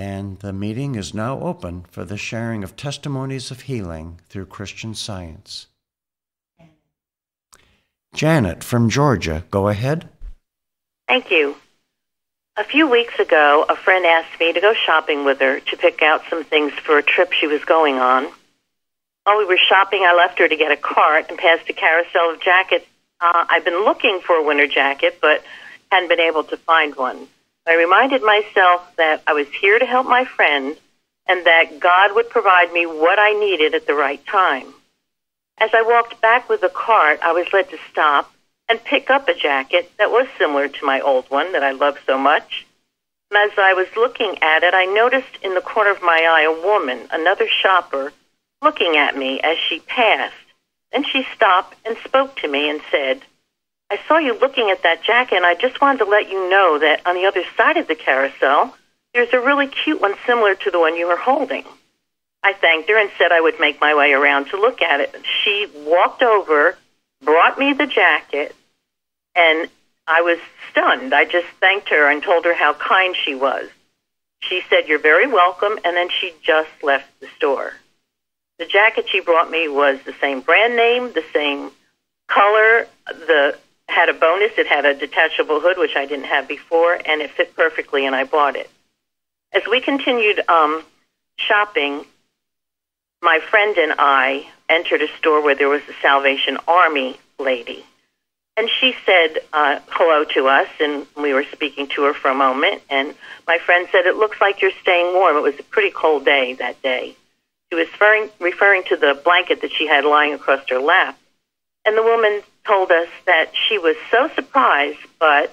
And the meeting is now open for the sharing of testimonies of healing through Christian Science. Janet from Georgia, go ahead. Thank you. A few weeks ago, a friend asked me to go shopping with her to pick out some things for a trip she was going on. While we were shopping, I left her to get a cart and passed a carousel of jackets. I've been looking for a winter jacket, but hadn't been able to find one. I reminded myself that I was here to help my friend and that God would provide me what I needed at the right time. As I walked back with the cart, I was led to stop and pick up a jacket that was similar to my old one that I loved so much. And as I was looking at it, I noticed in the corner of my eye a woman, another shopper, looking at me as she passed. Then she stopped and spoke to me and said, "I saw you looking at that jacket, and I just wanted to let you know that on the other side of the carousel, there's a really cute one similar to the one you were holding." I thanked her and said I would make my way around to look at it. She walked over, brought me the jacket, and I was stunned. I just thanked her and told her how kind she was. She said, "You're very welcome," and then she just left the store. The jacket she brought me was the same brand name, the same color, had a bonus. It had a detachable hood, which I didn't have before, and it fit perfectly, and I bought it. As we continued shopping, my friend and I entered a store where there was a Salvation Army lady. And she said hello to us, and we were speaking to her for a moment. And my friend said, "It looks like you're staying warm." It was a pretty cold day that day. She was referring to the blanket that she had lying across her lap. And the woman told us that she was so surprised, but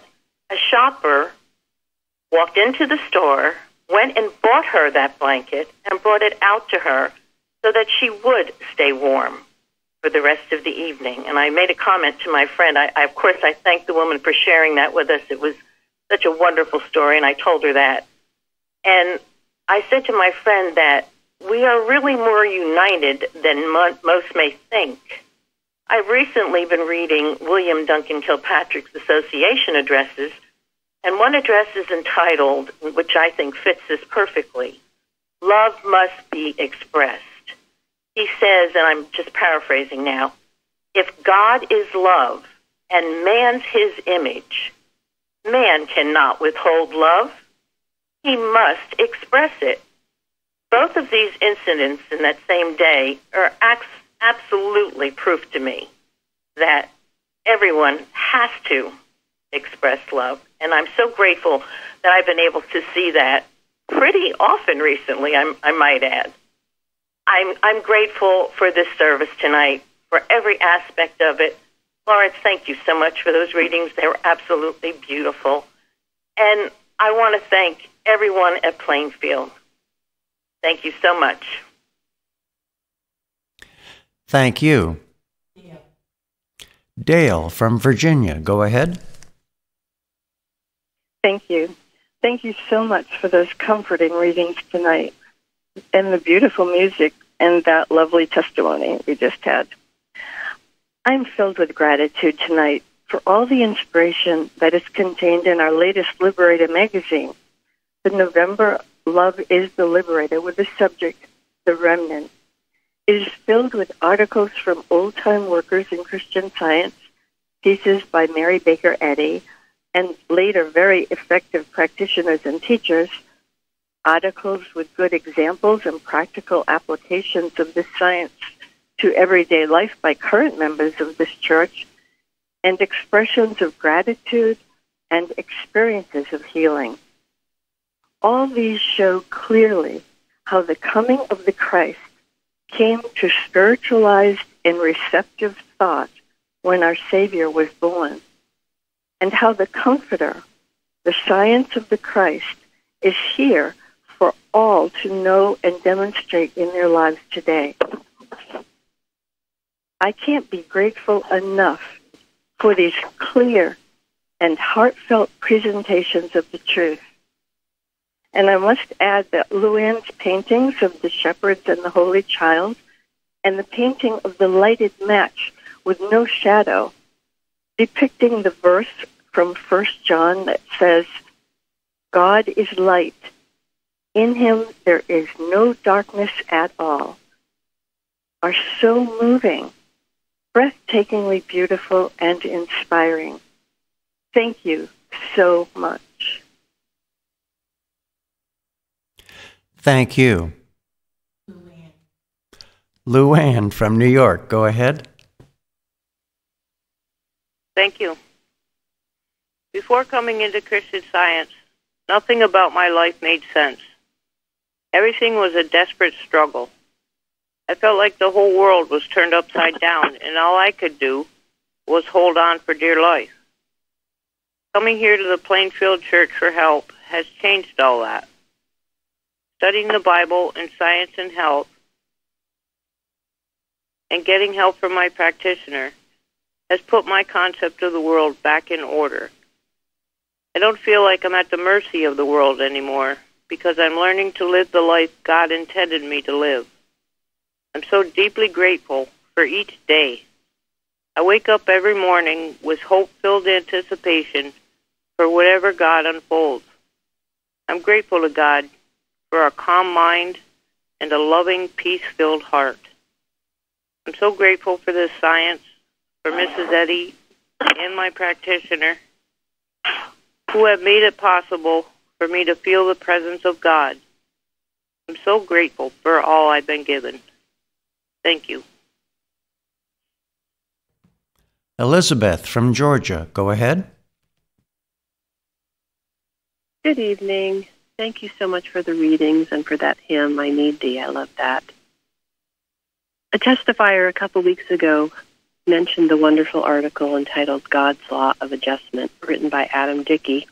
a shopper walked into the store, went and bought her that blanket, and brought it out to her so that she would stay warm for the rest of the evening. And I made a comment to my friend. Of course, I thanked the woman for sharing that with us. It was such a wonderful story, and I told her that. And I said to my friend that we are really more united than most may think. I've recently been reading William Duncan Kilpatrick's Association addresses, and one address is entitled, which I think fits this perfectly, "Love Must Be Expressed." He says, and I'm just paraphrasing now, "If God is love and man's his image, man cannot withhold love. He must express it." Both of these incidents in that same day are absolutely proof to me that everyone has to express love. And I'm so grateful that I've been able to see that pretty often recently, I might add. I'm grateful for this service tonight, for every aspect of it. Lawrence, thank you so much for those readings. They were absolutely beautiful. And I want to thank everyone at Plainfield. Thank you so much. Thank you. Dale from Virginia, go ahead. Thank you. Thank you so much for those comforting readings tonight and the beautiful music and that lovely testimony we just had. I'm filled with gratitude tonight for all the inspiration that is contained in our latest Liberator magazine, the November Love is the Liberator, with the subject, The Remnant. It is filled with articles from old-time workers in Christian Science, pieces by Mary Baker Eddy, and later very effective practitioners and teachers, articles with good examples and practical applications of this science to everyday life by current members of this church, and expressions of gratitude and experiences of healing. All these show clearly how the coming of the Christ came to spiritualized and receptive thought when our Savior was born, and how the Comforter, the science of the Christ, is here for all to know and demonstrate in their lives today. I can't be grateful enough for these clear and heartfelt presentations of the truth. And I must add that Luann's paintings of the shepherds and the Holy Child, and the painting of the lighted match with no shadow, depicting the verse from 1 John that says, "God is light. In him there is no darkness at all, are so moving, breathtakingly beautiful and inspiring. Thank you so much. Thank you. Luann from New York, go ahead. Thank you. Before coming into Christian Science, nothing about my life made sense. Everything was a desperate struggle. I felt like the whole world was turned upside down, and all I could do was hold on for dear life. Coming here to the Plainfield Church for help has changed all that. Studying the Bible and science and health and getting help from my practitioner has put my concept of the world back in order. I don't feel like I'm at the mercy of the world anymore because I'm learning to live the life God intended me to live. I'm so deeply grateful for each day. I wake up every morning with hope-filled anticipation for whatever God unfolds. I'm grateful to God for a calm mind and a loving, peace-filled heart. I'm so grateful for this science, for Mrs. Eddy and my practitioner, who have made it possible for me to feel the presence of God. I'm so grateful for all I've been given. Thank you. Elizabeth from Georgia, go ahead. Good evening. Thank you so much for the readings and for that hymn, I Need Thee. I love that. A testifier a couple weeks ago mentioned the wonderful article entitled God's Law of Adjustment, written by Adam Dickey.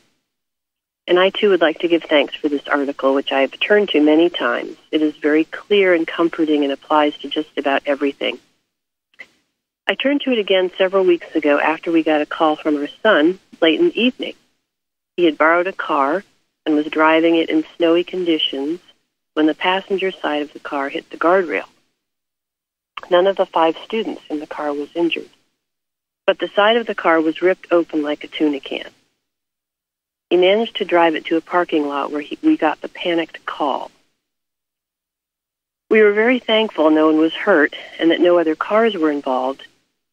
And I, too, would like to give thanks for this article, which I have turned to many times. It is very clear and comforting and applies to just about everything. I turned to it again several weeks ago after we got a call from our son late in the evening. He had borrowed a car and was driving it in snowy conditions when the passenger side of the car hit the guardrail. None of the 5 students in the car was injured, but the side of the car was ripped open like a tuna can. He managed to drive it to a parking lot where we got the panicked call. We were very thankful no one was hurt and that no other cars were involved,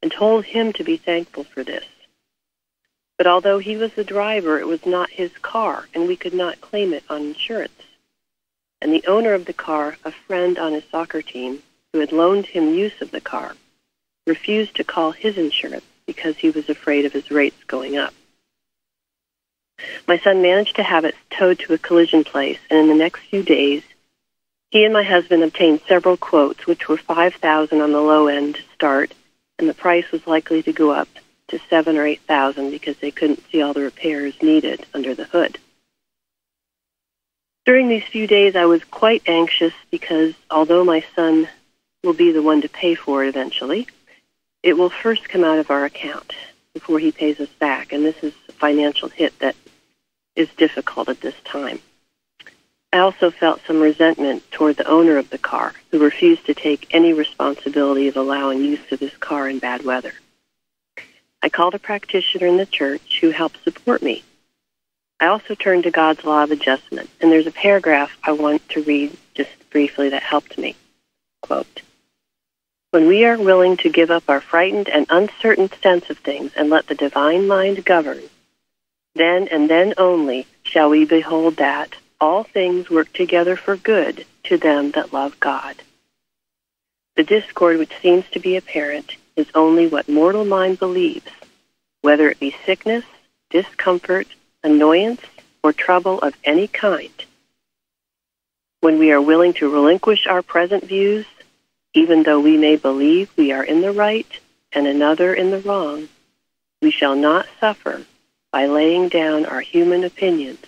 and told him to be thankful for this. But although he was the driver, it was not his car, and we could not claim it on insurance. And the owner of the car, a friend on his soccer team, who had loaned him use of the car, refused to call his insurance because he was afraid of his rates going up. My son managed to have it towed to a collision place, and in the next few days, he and my husband obtained several quotes, which were $5,000 on the low end to start, and the price was likely to go up to $7,000 or $8,000 because they couldn't see all the repairs needed under the hood. During these few days, I was quite anxious because although my son will be the one to pay for it eventually, it will first come out of our account before he pays us back, and this is a financial hit that is difficult at this time. I also felt some resentment toward the owner of the car, who refused to take any responsibility of allowing use of his car in bad weather. I called a practitioner in the church who helped support me. I also turned to God's Law of Adjustment, and there's a paragraph I want to read just briefly that helped me. Quote, "When we are willing to give up our frightened and uncertain sense of things and let the divine mind govern, then and then only shall we behold that all things work together for good to them that love God. The discord which seems to be apparent is only what mortal mind believes, whether it be sickness, discomfort, annoyance, or trouble of any kind. When we are willing to relinquish our present views, even though we may believe we are in the right and another in the wrong, we shall not suffer by laying down our human opinions,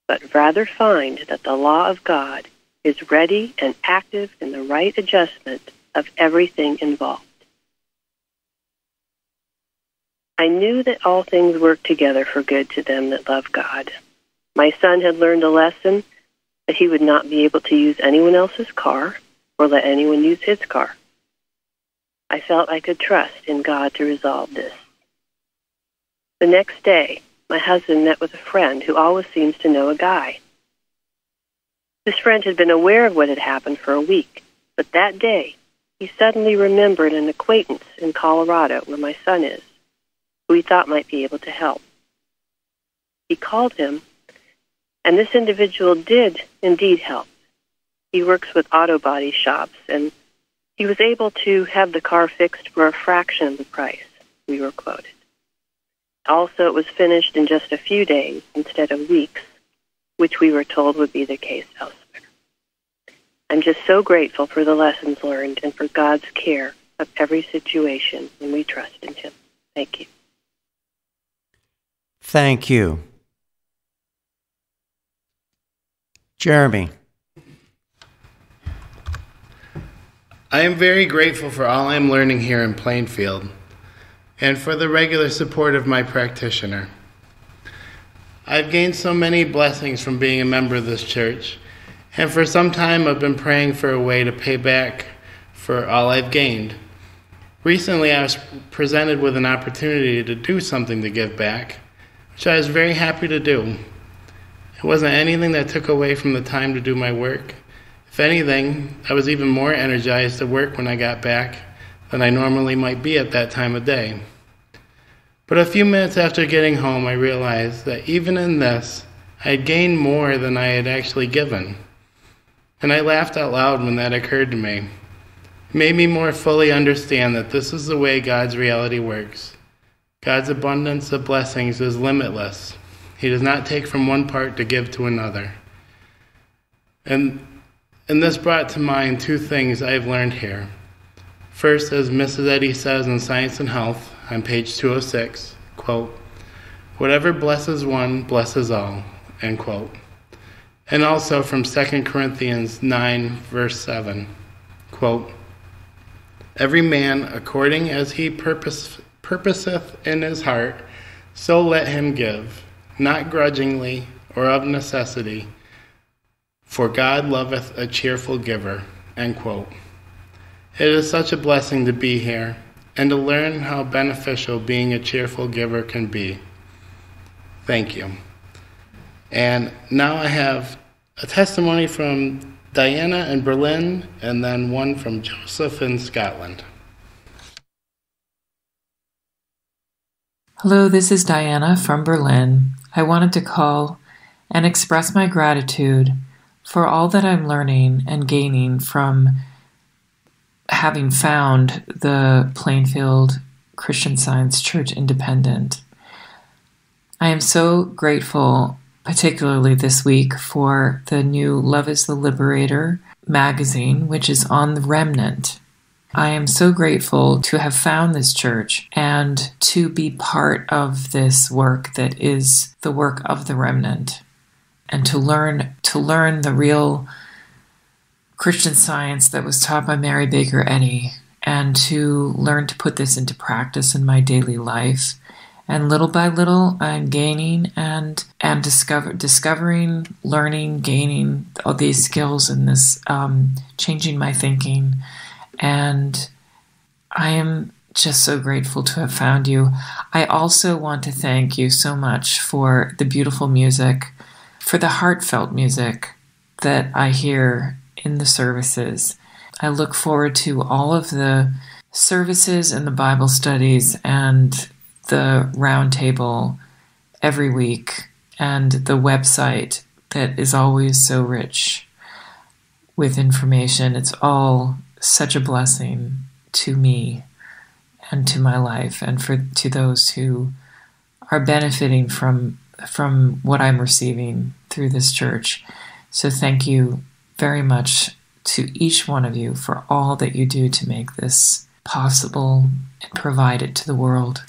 but rather find that the law of God is ready and active in the right adjustment of everything involved. I knew that all things work together for good to them that love God. My son had learned a lesson that he would not be able to use anyone else's car or let anyone use his car. I felt I could trust in God to resolve this. The next day, my husband met with a friend who always seems to know a guy. This friend had been aware of what had happened for a week, but that day he suddenly remembered an acquaintance in Colorado where my son is, who he thought might be able to help. He called him, and this individual did indeed help. He works with auto body shops, and he was able to have the car fixed for a fraction of the price we were quoted. Also, it was finished in just a few days instead of weeks, which we were told would be the case elsewhere. I'm just so grateful for the lessons learned and for God's care of every situation when we trust in Him. Thank you. Thank you. Jeremy. I am very grateful for all I am learning here in Plainfield and for the regular support of my practitioner. I've gained so many blessings from being a member of this church, and for some time I've been praying for a way to pay back for all I've gained. Recently I was presented with an opportunity to do something to give back, which I was very happy to do. It wasn't anything that took away from the time to do my work. If anything, I was even more energized to work when I got back than I normally might be at that time of day. But a few minutes after getting home, I realized that even in this, I had gained more than I had actually given. And I laughed out loud when that occurred to me. It made me more fully understand that this is the way God's reality works. God's abundance of blessings is limitless. He does not take from one part to give to another. And this brought to mind two things I've learned here. First, as Mrs. Eddy says in Science and Health on page 206, quote, "Whatever blesses one, blesses all," end quote. And also from 2 Corinthians 9, verse 7, quote, "Every man according as he purposeth in his heart, so let him give, not grudgingly or of necessity, for God loveth a cheerful giver," end quote. It is such a blessing to be here and to learn how beneficial being a cheerful giver can be. Thank you. And now I have a testimony from Diana in Berlin and then one from Joseph in Scotland. Hello, this is Diana from Berlin. I wanted to call and express my gratitude for all that I'm learning and gaining from having found the Plainfield Christian Science Church Independent. I am so grateful, particularly this week, for the new Love is the Liberator magazine, which is on the remnant. I am so grateful to have found this church and to be part of this work that is the work of the remnant, and to learn the real Christian Science that was taught by Mary Baker Eddy, and to learn to put this into practice in my daily life. And little by little, I'm gaining and discovering, learning, gaining all these skills in this, changing my thinking. And I am just so grateful to have found you. I also want to thank you so much for the beautiful music, for the heartfelt music that I hear in the services. I look forward to all of the services and the Bible studies and the roundtable every week, and the website that is always so rich with information. It's all such a blessing to me and to my life, and to those who are benefiting from what I'm receiving through this church. So thank you very much to each one of you for all that you do to make this possible and provide it to the world.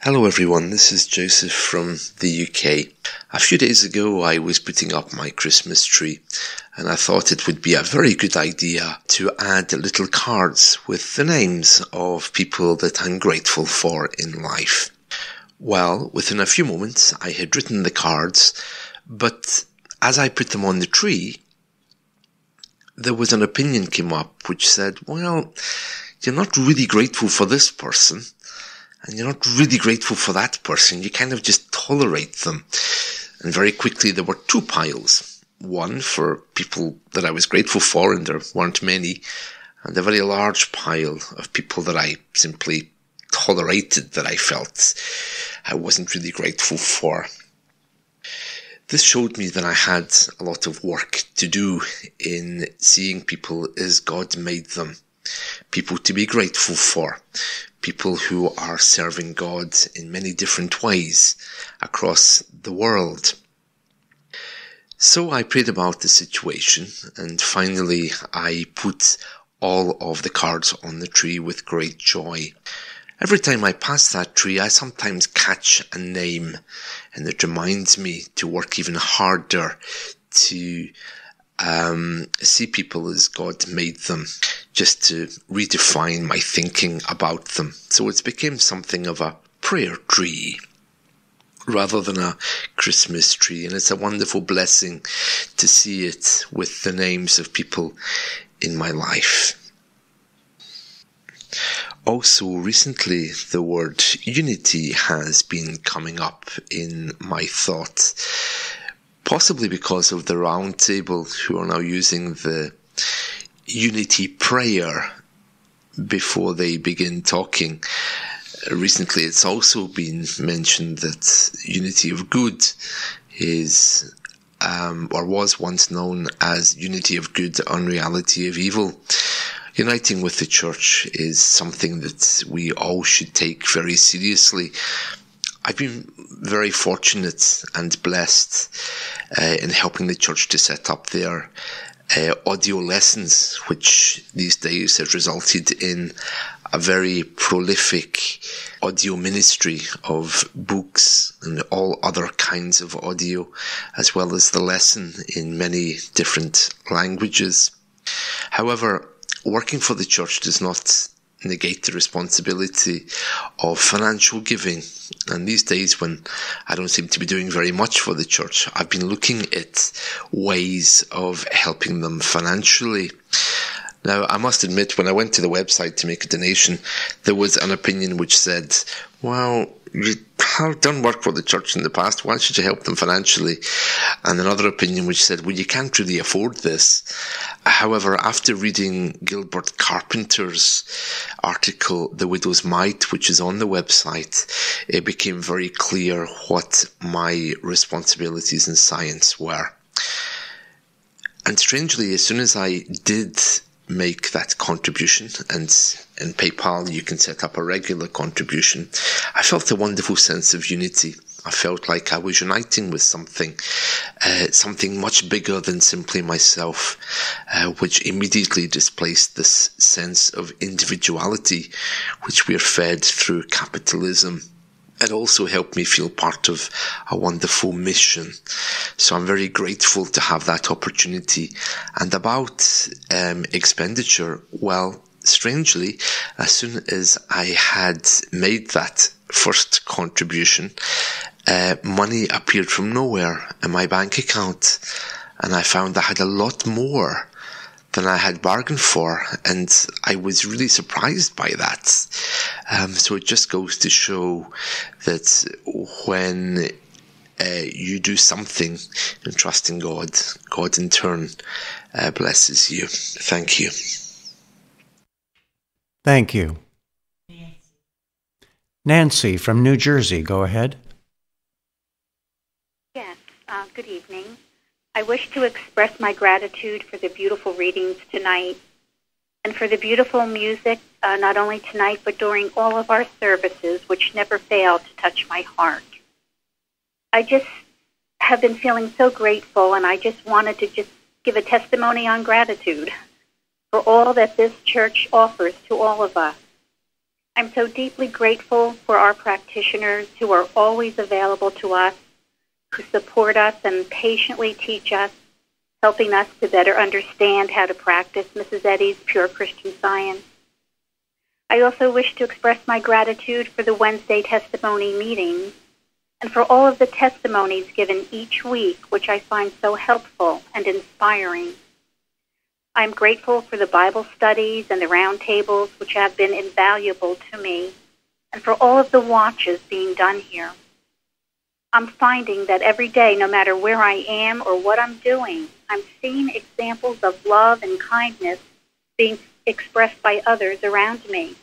Hello everyone, this is Joseph from the UK. A few days ago I was putting up my Christmas tree, and I thought it would be a very good idea to add little cards with the names of people that I'm grateful for in life. Well, within a few moments I had written the cards, but as I put them on the tree, there was an opinion came up which said, well, you're not really grateful for this person, and you're not really grateful for that person. You kind of just tolerate them. And very quickly there were two piles. one, for people that I was grateful for, and there weren't many, and a very large pile of people that I simply tolerated, that I felt I wasn't really grateful for. This showed me that I had a lot of work to do in seeing people as God made them, people to be grateful for, people who are serving God in many different ways across the world. So I prayed about the situation, and finally I put all of the cards on the tree with great joy. Every time I pass that tree, I sometimes catch a name, and it reminds me to work even harder to see people as God made them, just to redefine my thinking about them. So it's become something of a prayer tree rather than a Christmas tree, and it's a wonderful blessing to see it with the names of people in my life. Also, recently, the word unity has been coming up in my thoughts, possibly because of the round table who are now using the unity prayer before they begin talking. Recently, it's also been mentioned that unity of good is, or was once known as unity of good, unreality of evil. Uniting with the church is something that we all should take very seriously. I've been very fortunate and blessed in helping the church to set up their audio lessons, which these days has resulted in a very prolific audio ministry of books and all other kinds of audio, as well as the lesson in many different languages. However, working for the church does not negate the responsibility of financial giving. And these days, when I don't seem to be doing very much for the church, I've been looking at ways of helping them financially. Now, I must admit, when I went to the website to make a donation, there was an opinion which said, well, you have done work for the church in the past, why should you help them financially? And another opinion which said, well, you can't really afford this. However, after reading Gilbert Carpenter's article, The Widow's Mite, which is on the website, it became very clear what my responsibilities in science were. And strangely, as soon as I did make that contribution, and in PayPal you can set up a regular contribution, I felt a wonderful sense of unity. I felt like I was uniting with something much bigger than simply myself, which immediately displaced this sense of individuality which we are fed through capitalism. It also helped me feel part of a wonderful mission. So I'm very grateful to have that opportunity. And about expenditure, well, strangely, as soon as I had made that first contribution, money appeared from nowhere in my bank account. And I found I had a lot more than I had bargained for, and I was really surprised by that. So it just goes to show that when you do something and trust in God, God in turn blesses you. Thank you. Thank you. Nancy from New Jersey, go ahead. Yes, good evening. I wish to express my gratitude for the beautiful readings tonight and for the beautiful music, not only tonight but during all of our services, which never fail to touch my heart. I just have been feeling so grateful, and I just wanted to just give a testimony on gratitude for all that this church offers to all of us. I'm so deeply grateful for our practitioners who are always available to us, who support us and patiently teach us, helping us to better understand how to practice Mrs. Eddy's pure Christian Science. I also wish to express my gratitude for the Wednesday testimony meetings and for all of the testimonies given each week, which I find so helpful and inspiring. I'm grateful for the Bible studies and the roundtables, which have been invaluable to me, and for all of the watches being done here. I'm finding that every day, no matter where I am or what I'm doing, I'm seeing examples of love and kindness being expressed by others around me.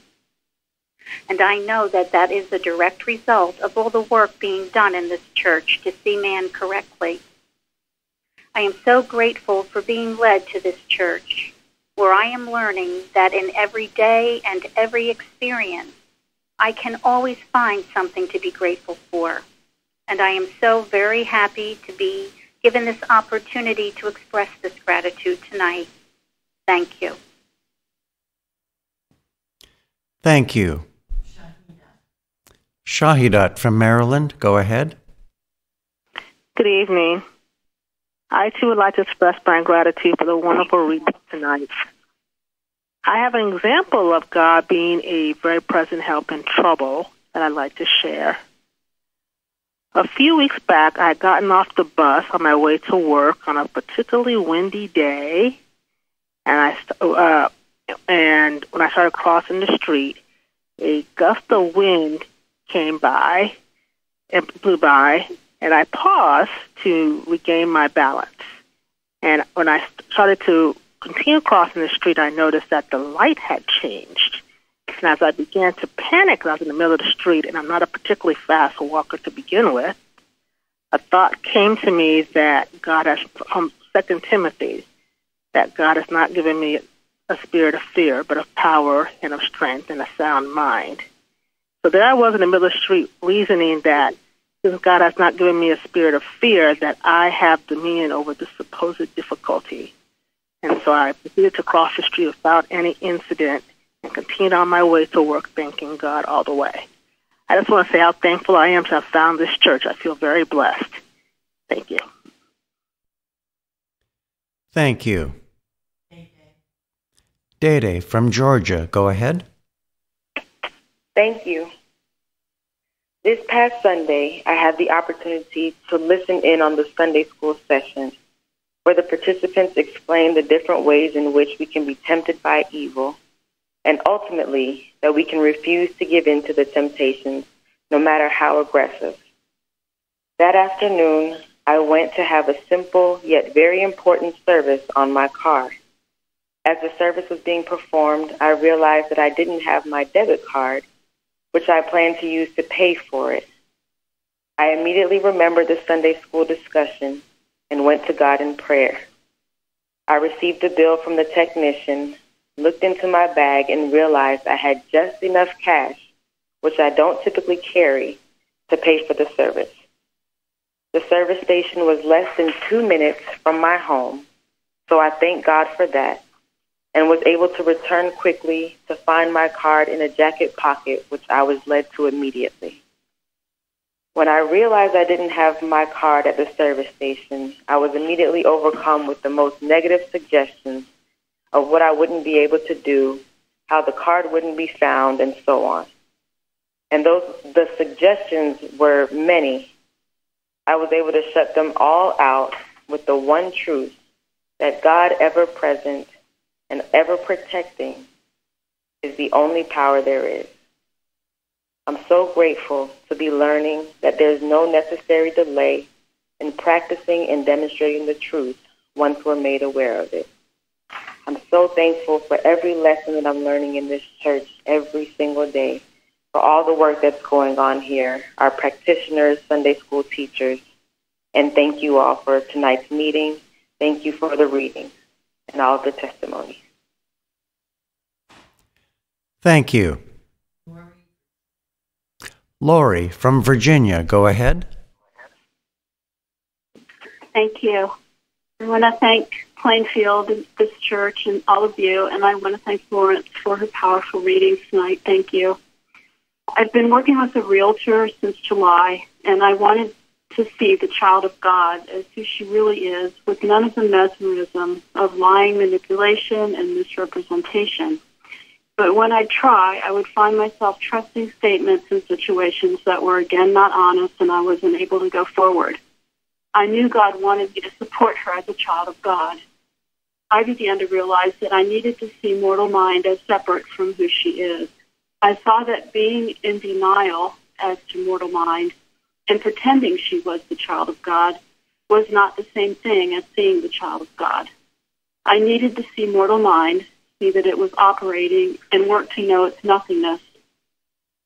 And I know that that is a direct result of all the work being done in this church to see man correctly. I am so grateful for being led to this church, where I am learning that in every day and every experience, I can always find something to be grateful for. And I am so very happy to be given this opportunity to express this gratitude tonight. Thank you. Thank you. Shahidat from Maryland, go ahead. Good evening. I too would like to express my gratitude for the wonderful reading tonight. I have an example of God being a very present help in trouble that I'd like to share. A few weeks back, I had gotten off the bus on my way to work on a particularly windy day, and when I started crossing the street, a gust of wind came by and blew by, and I paused to regain my balance. And when I started to continue crossing the street, I noticed that the light had changed. And as I began to panic, I was in the middle of the street, and I'm not a particularly fast walker to begin with, a thought came to me that God has, from 2 Timothy, that God has not given me a spirit of fear, but of power and of strength and a sound mind. So there I was in the middle of the street reasoning that since God has not given me a spirit of fear, that I have dominion over the supposed difficulty. And so I proceeded to cross the street without any incident and continued on my way to work, thanking God all the way. I just want to say how thankful I am to have found this church. I feel very blessed. Thank you. Thank you. Dede from Georgia, go ahead. Thank you. This past Sunday, I had the opportunity to listen in on the Sunday school session where the participants explained the different ways in which we can be tempted by evil and ultimately that we can refuse to give in to the temptations no matter how aggressive. That afternoon, I went to have a simple yet very important service on my car. As the service was being performed, I realized that I didn't have my debit card, which I planned to use to pay for it. I immediately remembered the Sunday school discussion and went to God in prayer. I received a bill from the technician, looked into my bag, and realized I had just enough cash, which I don't typically carry, to pay for the service. The service station was less than 2 minutes from my home, so I thank God for that, and was able to return quickly to find my card in a jacket pocket, which I was led to immediately. When I realized I didn't have my card at the service station, I was immediately overcome with the most negative suggestions of what I wouldn't be able to do, how the card wouldn't be found, and so on. And the suggestions were many. I was able to shut them all out with the one truth that God, ever present and ever protecting, is the only power there is. I'm so grateful to be learning that there's no necessary delay in practicing and demonstrating the truth once we're made aware of it. I'm so thankful for every lesson that I'm learning in this church every single day, for all the work that's going on here, our practitioners, Sunday school teachers, and thank you all for tonight's meeting. Thank you for the reading and all of the testimonies. Thank you. Lori from Virginia, go ahead. Thank you. I want to thank Plainfield, this church, and all of you, and I want to thank Florence for her powerful readings tonight. Thank you. I've been working with a realtor since July, and I wanted to see the child of God as who she really is, with none of the mesmerism of lying, manipulation, and misrepresentation. But when I try, I would find myself trusting statements in situations that were, again, not honest, and I wasn't able to go forward. I knew God wanted me to support her as a child of God. I began to realize that I needed to see mortal mind as separate from who she is. I saw that being in denial as to mortal mind and pretending she was the child of God was not the same thing as seeing the child of God. I needed to see mortal mind, see that it was operating, and work to know its nothingness.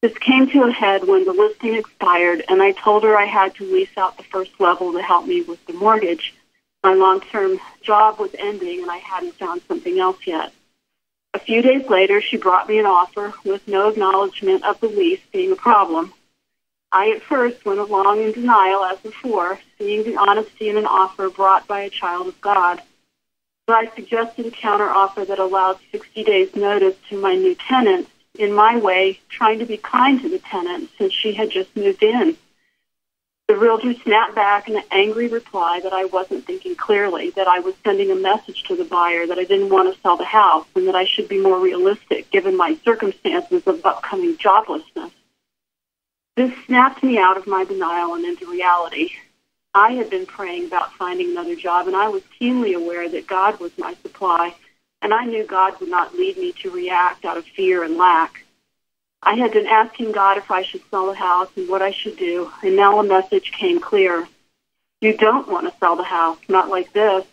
This came to a head when the listing expired, and I told her I had to lease out the first level to help me with the mortgage. My long-term job was ending, and I hadn't found something else yet. A few days later, she brought me an offer with no acknowledgement of the lease being a problem. I at first went along in denial as before, seeing the honesty in an offer brought by a child of God. So I suggested a counteroffer that allowed 60 days' notice to my new tenant, in my way, trying to be kind to the tenant since she had just moved in. The realtor snapped back an angry reply that I wasn't thinking clearly, that I was sending a message to the buyer that I didn't want to sell the house and that I should be more realistic given my circumstances of upcoming joblessness. This snapped me out of my denial and into reality. I had been praying about finding another job, and I was keenly aware that God was my supply, and I knew God would not lead me to react out of fear and lack. I had been asking God if I should sell the house and what I should do, and now a message came clear. You don't want to sell the house, not like this.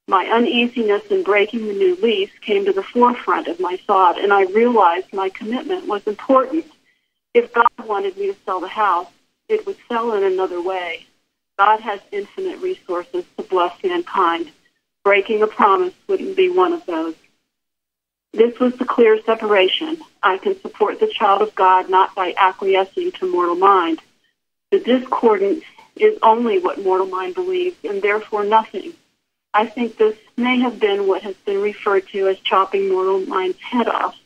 My uneasiness in breaking the new lease came to the forefront of my thought, and I realized my commitment was important. If God wanted me to sell the house, it would sell in another way. God has infinite resources to bless mankind. Breaking a promise wouldn't be one of those. This was the clear separation. I can support the child of God not by acquiescing to mortal mind. The discordance is only what mortal mind believes, and therefore nothing. I think this may have been what has been referred to as chopping mortal mind's head off.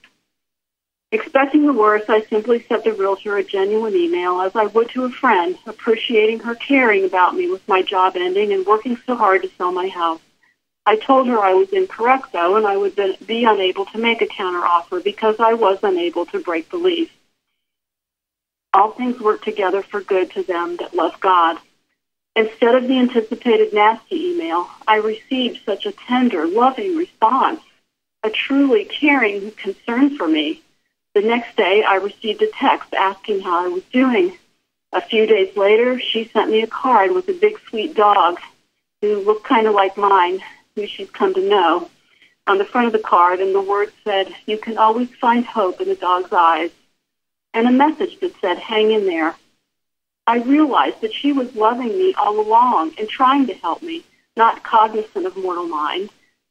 Expecting the worst, I simply sent the realtor a genuine email, as I would to a friend, appreciating her caring about me with my job ending and working so hard to sell my house. I told her I was incorrect, though, and I would be unable to make a counteroffer because I was unable to break the lease. All things work together for good to them that love God. Instead of the anticipated nasty email, I received such a tender, loving response, a truly caring concern for me. The next day, I received a text asking how I was doing. A few days later, she sent me a card with a big, sweet dog who looked kind of like mine, who she's come to know, on the front of the card, and the words said, "You can always find hope in a dog's eyes," and a message that said, "Hang in there." I realized that she was loving me all along and trying to help me, not cognizant of mortal mind.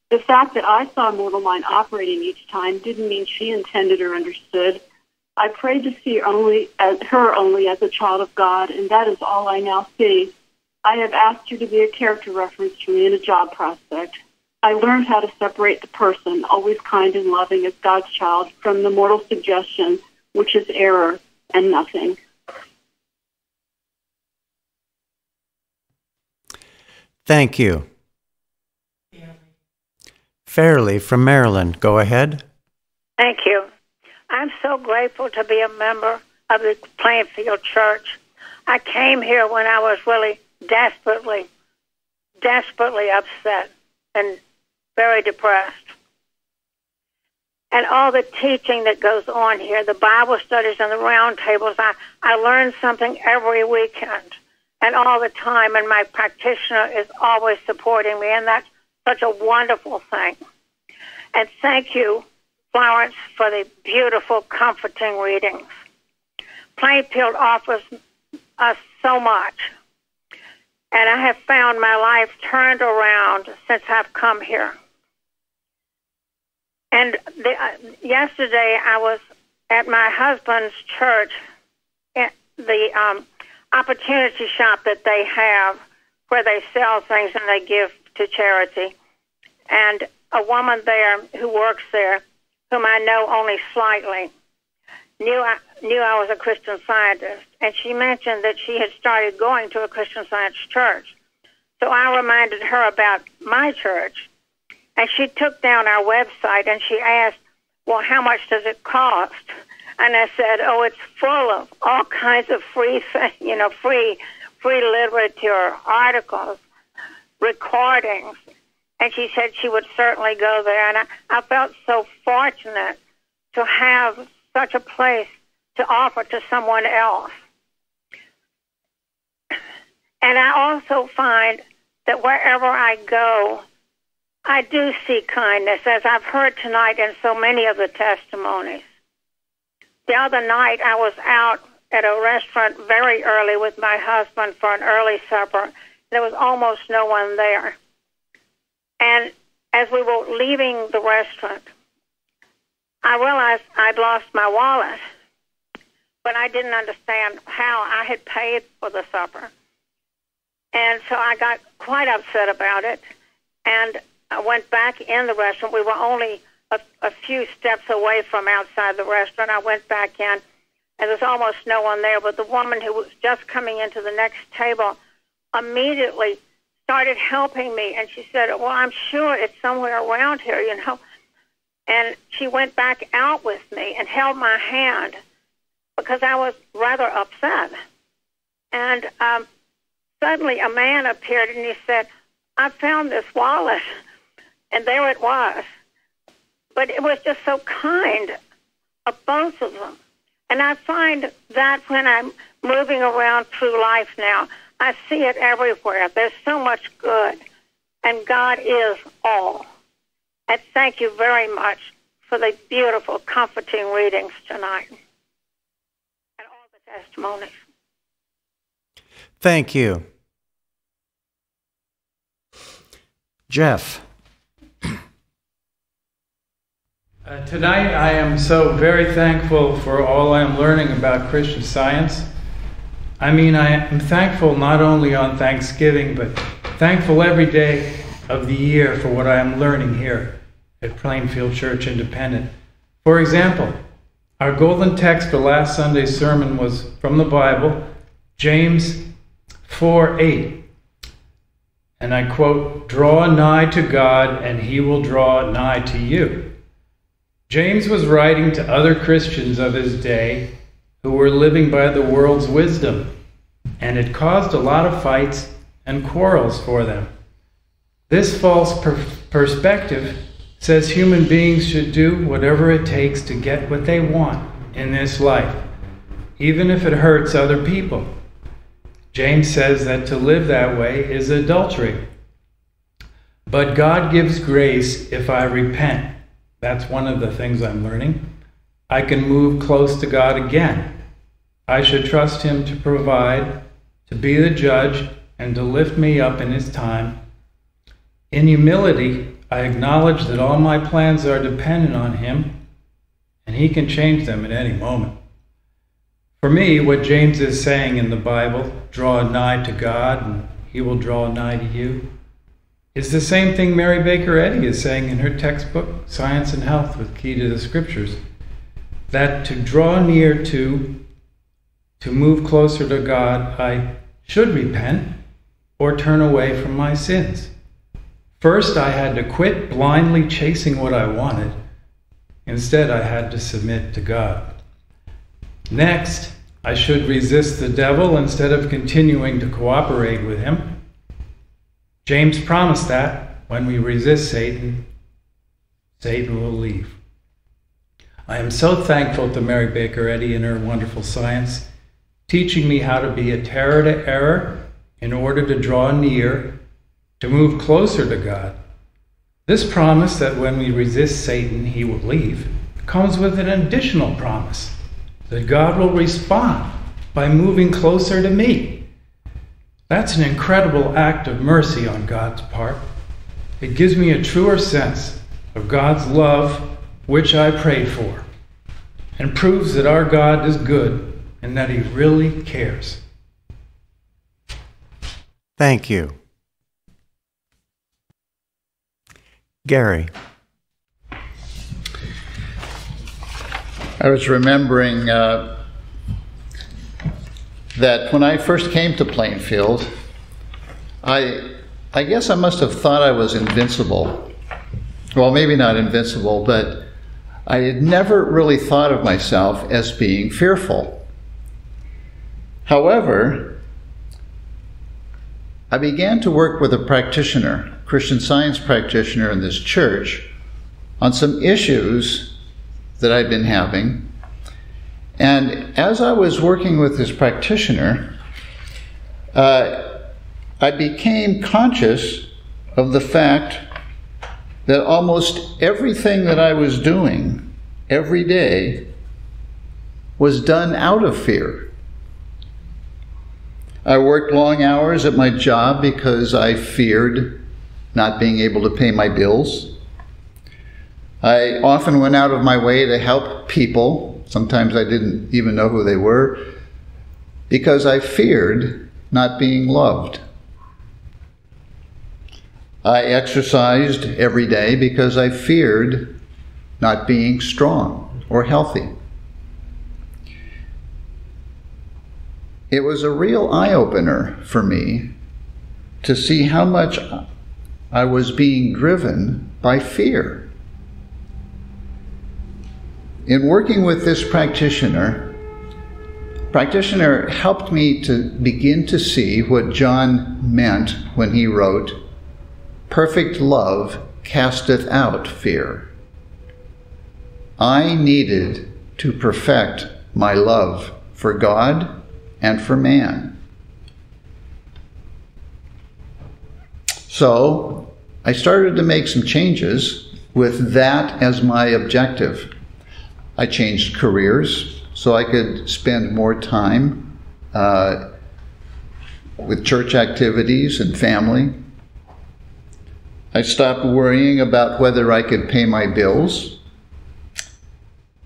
The fact that I saw mortal mind operating each time didn't mean she intended or understood. I prayed to see her only as a child of God, and that is all I now see. I have asked her to be a character reference for me in a job prospect. I learned how to separate the person, always kind and loving as God's child, from the mortal suggestion, which is error and nothing. Thank you. Fairley from Maryland, go ahead. Thank you. I'm so grateful to be a member of the Plainfield Church. I came here when I was really desperately upset and very depressed. And all the teaching that goes on here, the Bible studies and the round tables, I learn something every weekend and all the time, and my practitioner is always supporting me, and that's such a wonderful thing. And thank you, Florence, for the beautiful, comforting readings. Plainfield offers us so much. And I have found my life turned around since I've come here. And yesterday I was at my husband's church, the opportunity shop that they have where they sell things and they give to charity. And a woman there who works there, whom I know only slightly, knew I was a Christian Scientist, and she mentioned that she had started going to a Christian Science church. So I reminded her about my church, and she took down our website and she asked, "Well, how much does it cost?" And I said, "Oh, it's full of all kinds of free literature, articles, recordings." And she said she would certainly go there, and I felt so fortunate to have such a place to offer to someone else. And I also find that wherever I go, I do see kindness, as I've heard tonight in so many of the testimonies. The other night, I was out at a restaurant very early with my husband for an early supper. There was almost no one there. And as we were leaving the restaurant, I realized I'd lost my wallet, but I didn't understand how. I had paid for the supper. And so I got quite upset about it, and I went back in the restaurant. We were only a few steps away from outside the restaurant. I went back in, and there was almost no one there, but the woman who was just coming into the next table immediately started helping me, and she said, well, I'm sure it's somewhere around here, you know. And she went back out with me and held my hand because I was rather upset. And suddenly a man appeared, and he said, I found this wallet. And there it was. But it was just so kind of both of them. And I find that when I'm moving around through life now, I see it everywhere. There's so much good. And God is all. And thank you very much for the beautiful, comforting readings tonight. And all the testimonies. Thank you. Jeff. Tonight I am so very thankful for all I am learning about Christian Science. I mean, I am thankful not only on Thanksgiving, but thankful every day of the year for what I am learning here at Plainfield Church Independent. For example, our golden text for last Sunday's sermon was from the Bible, James 4:8. And I quote, "Draw nigh to God, and he will draw nigh to you." James was writing to other Christians of his day who were living by the world's wisdom, and it caused a lot of fights and quarrels for them. This false perspective says human beings should do whatever it takes to get what they want in this life, even if it hurts other people. James says that to live that way is adultery. But God gives grace if I repent. That's one of the things I'm learning. I can move close to God again. I should trust him to provide, to be the judge, and to lift me up in his time. In humility, I acknowledge that all my plans are dependent on him, and he can change them at any moment. For me, what James is saying in the Bible, draw nigh to God, and he will draw nigh to you, is the same thing Mary Baker Eddy is saying in her textbook, Science and Health with Key to the Scriptures, that to draw near to move closer to God, I should repent or turn away from my sins. First, I had to quit blindly chasing what I wanted. Instead, I had to submit to God. Next, I should resist the devil instead of continuing to cooperate with him. James promised that when we resist Satan, Satan will leave. I am so thankful to Mary Baker Eddy and her wonderful science, teaching me how to be a terror to error in order to draw near, to move closer to God. This promise that when we resist Satan, he will leave, comes with an additional promise that God will respond by moving closer to me. That's an incredible act of mercy on God's part. It gives me a truer sense of God's love, which I prayed for, and proves that our God is good and that he really cares. Thank you. Gary. I was remembering that when I first came to Plainfield, I guess I must have thought I was invincible. Well, maybe not invincible, but I had never really thought of myself as being fearful. However, I began to work with a practitioner, Christian Science practitioner in this church, on some issues that I'd been having. And as I was working with this practitioner, I became conscious of the fact that almost everything that I was doing every day was done out of fear. I worked long hours at my job because I feared not being able to pay my bills. I often went out of my way to help people. Sometimes I didn't even know who they were, because I feared not being loved. I exercised every day because I feared not being strong or healthy. It was a real eye-opener for me to see how much I was being driven by fear. In working with this practitioner helped me to begin to see what John meant when he wrote, "Perfect love casteth out fear." I needed to perfect my love for God and for man. So I started to make some changes with that as my objective. I changed careers so I could spend more time with church activities and family. I stopped worrying about whether I could pay my bills.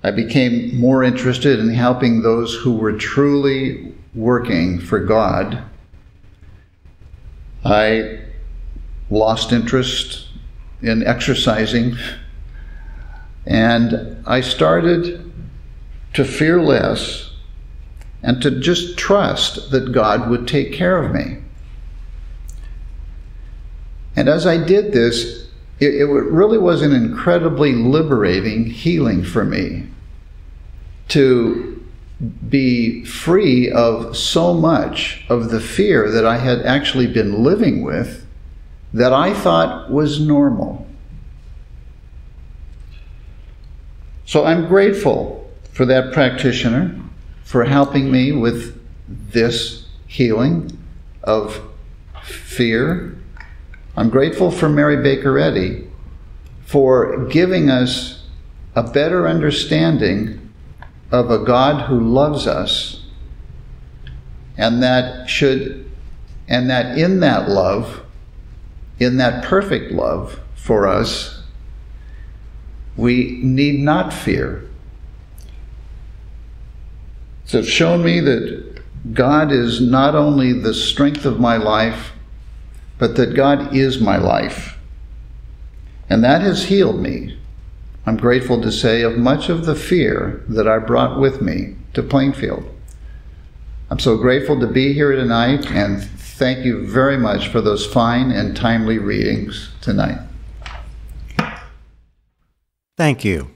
I became more interested in helping those who were truly working for God. I lost interest in exercising, and I started to fear less and to just trust that God would take care of me. And as I did this, it really was an incredibly liberating healing for me to be free of so much of the fear that I had actually been living with that I thought was normal. So I'm grateful for that practitioner for helping me with this healing of fear. I'm grateful for Mary Baker Eddy for giving us a better understanding of a God who loves us, and that in that love, in that perfect love for us, we need not fear. So it's shown me that God is not only the strength of my life, but that God is my life. And that has healed me, I'm grateful to say, of much of the fear that I brought with me to Plainfield. I'm so grateful to be here tonight, and thank you very much for those fine and timely readings tonight. Thank you.